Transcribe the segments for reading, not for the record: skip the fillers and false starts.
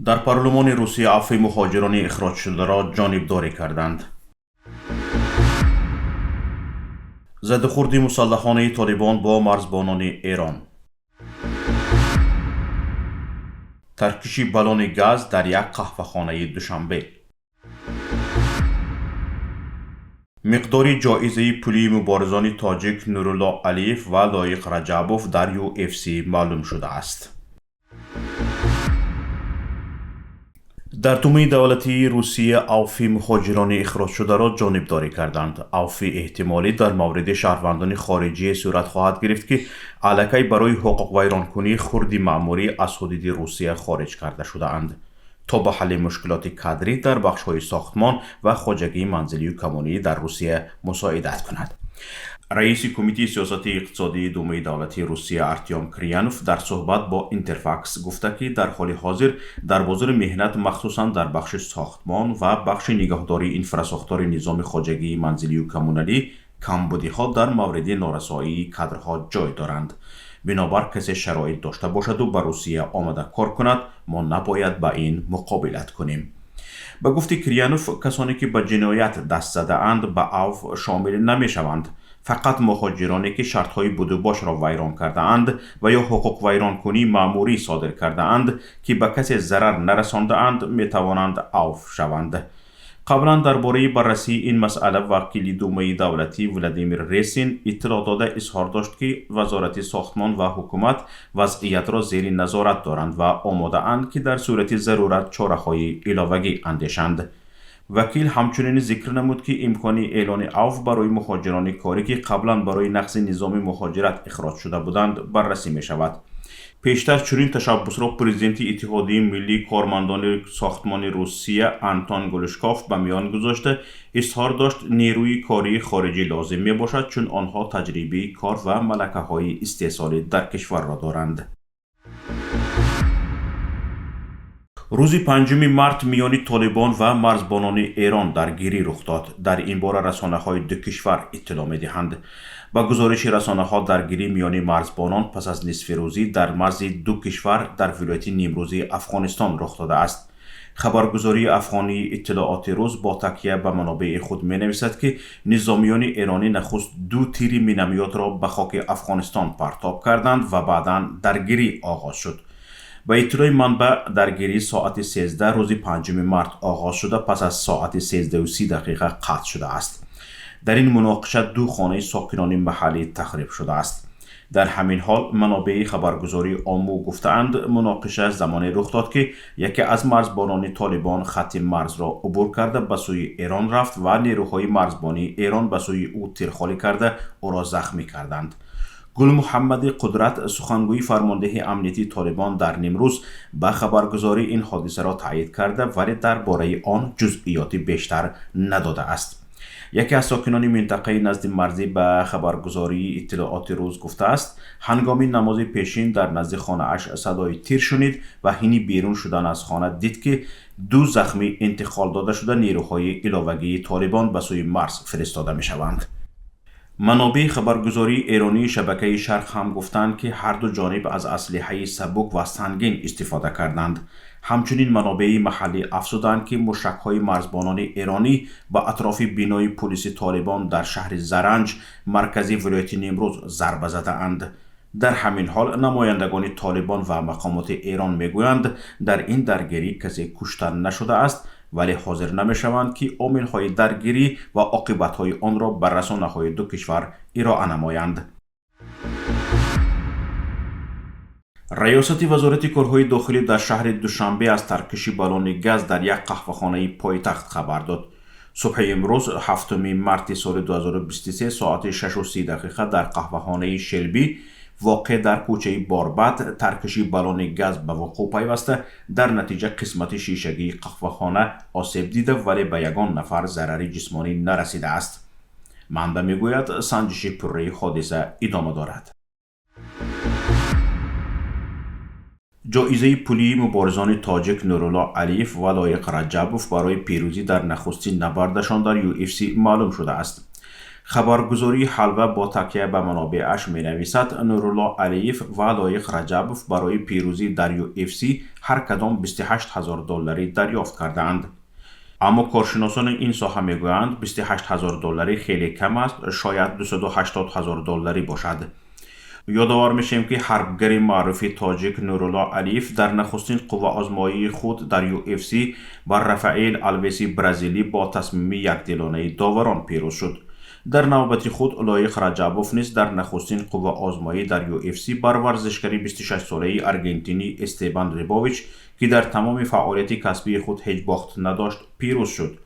در پارلمان روسیه عفو مهاجران اخراج شده را جانبداری کردند. ضدخوردی مسلحانه طالبان با مرزبانان ایران. ترکشی بالون گاز در یک قهوه‌خانه دوشنبه. مقدار جایزه پولی مبارزان تاجیک نورالله علیف و لایق رجبوف در UFC معلوم شده است. در دومه دولتی روسیه عفو مهاجران اخراج شده را جانبداری کردند. عفو احتمالی در مورد شهروندان خارجی صورت خواهد گرفت که الکی برای حقوق ویرانکنی خردی مأموری از حدود روسیه خارج کرده شده اند تا به حل مشکلات کادری در بخش‌های ساختمان و خواجگی منزلی و کمونی در روسیه مساعدت کند. رئیس کمیته سیاست اقتصادی دومه دولتی روسیه ارتیوم کریانوف در صحبت با اینترفاکس گفته که در حال حاضر در بازار مهنت مخصوصا در بخش ساختمان و بخش نگهداری انفراساختار نظام خواجگی منزلی و کمونالی کمبودی‌ها در مورد نارسایی کادرها جای دارند. بنابر کسی شرایط داشته باشد و به روسیه آمده کار کند، ما نباید با این مقابلت کنیم. به گفته کریانوف، کسانی که به جنایت دست زده اند به عفو شامل نمی شوند. فقط مهاجرانی که شرطهای بود و باش را ویران کرده اند و یا حقوق ویران کنی مأموری صادر کرده اند که به کسی ضرر نرسانده اند می توانند عفو شوند. قبلا درباره بررسی این مسئله وکیل دومه دولتی ولادیمیر ریسین اطلاع داده اظهار داشت که وزارت ساختمان و حکومت وضعیت را زیر نظارت دارند و آماده اند که در صورت ضرورت چاره‌های علاوه‌ای اندیشند. وکیل همچنین ذکر نمود که امکان اعلان عفو برای مهاجران کاری که قبلا برای نقض نظام مهاجرت اخراج شده بودند بررسی می شود. پیشتر چنین تشبس را پرزیدنت اتحادیه ملی کارمندان ساختمان روسیه آنتون گلوشکوف به میان گذاشته اظهار داشت نیروی کاری خارجی لازم می باشد چون آنها تجربه کار و ملکه های استحصالی در کشور را دارند. روز 5 مارت میان طالبان و مرزبانان ایران درگیری رخ داد. در این باره رسانه‌های دو کشور اطلاع می‌دهند. با گزارش رسانه‌ها درگیری میان مرزبانان پس از نصف روزی در مرز دو کشور در ولایت نیمروزی افغانستان رخ داده است. خبرگزاری افغانی اطلاعات روز با تکیه به منابع خود می‌نویسد که نظامیان ایرانی نخست 2 تیر مینامیات را به خاک افغانستان پرتاب کردند و بعداً درگیری آغاز شد. با اطلاع منبع درگیری ساعت 13 روز 5 مارت آغاز شده پس از ساعت 13:30 قطع شده است. در این مناقشه 2 خانه ساکنان محلی تخریب شده است. در همین حال منابع خبرگزاری آمو گفتند مناقشه زمانی رخ داد که یکی از مرزبانان طالبان خط مرز را عبور کرده به سوی ایران رفت و نیروهای مرزبانی ایران به سوی او تیرخواری کرده او را زخمی کردند. گل محمد قدرت سخنگوی فرمانده امنیتی طالبان در نیمروز به خبرگزاری این حادثه را تایید کرده ولی درباره آن جزئیات بیشتر نداده است. یکی از ساکنان منطقه نزد مرزی به خبرگزاری اطلاعات روز گفته است هنگام نماز پیشین در نزد خانه اش صدای تیر شنید و حین بیرون شدن از خانه دید که 2 زخمی انتقال داده شده نیروهای علاوه‌ای طالبان به سوی مرز فرستاده می شوند. منابع خبرگزاری ایرانی شبکه شرق هم گفتند که هر دو جانب از اسلحه سبک و سنگین استفاده کردند. همچنین منابع محلی افزودند که موشک‌های مرزبانان ایرانی به اطراف بینای پلیس طالبان در شهر زرنج مرکزی ولایت نیمروز ضربه زده‌اند. در همین حال نمایندگان طالبان و مقامات ایران میگویند در این درگیری کسی کشته نشده است ولی حاضر نمی‌شوند که عامل‌های درگیری و عاقبت‌های آن را بر رسانه‌های دو کشور ارائه نمایند. ریاست وزارت کارهای داخلی در شهر دوشنبه از ترکشی بالون گاز در یک قهوه‌خانه پایتخت خبر داد. صبح امروز 7 مارت سال 2023 ساعت 6:30 در قهوه‌خانه شلبی واقع در کوچه باربد ترکشی بالون گاز به وقوع پیوسته در نتیجه قسمت شیشگی قهوه‌خانه آسیب دیده ولی به یگان نفر ضرری جسمانی نرسیده است. منبع میگوید سنجش پره حادثه ادامه دارد. جایزه پولی مبارزان تاجیک نورالله علیف و لایق رجبوف برای پیروزی در نخستین نبردشان در UFC معلوم شده است. خبرگزاری حلوه با تکیه به منابعش می نویسد نورالله علیف و لایق رجبوف برای پیروزی در UFC هر کدام $28,000 دریافت کردند. اما کارشناسان این ساحه می گویند $28,000 خیلی کم است، شاید $280,000 باشد. یادآور میشیم که حربگر معروف تاجیک نورالله علیف در نخستین قوه آزمایی خود در UFC بر رفائیل الویسی برزیلی با تصمیم یکدلانه داوران پیروز شد. در نوبت خود لایق رجبوف نیز در نخستین قوه آزمایی در UFC بر ورزشکاری 26 ساله آرژانتینی استبان ریبوویچ که در تمام فعالیت کسبی خود هیچ باخت نداشت پیروز شد.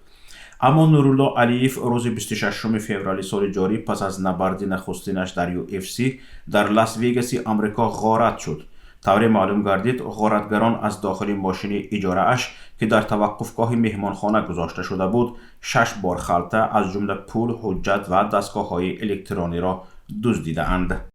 اما نورالله علیف روز 26 فوریه سال جاری پس از نبرد نخستینش در UFC در لاس ویگاس آمریکا غارت شد. طوری معلوم گردید غارتگران از داخل ماشین اجاره اش که در توقفگاه مهمانخانه گذاشته شده بود 6 بار خلطه از جمله پول، حجت و دستگاه های الکترونی را دزدیدند.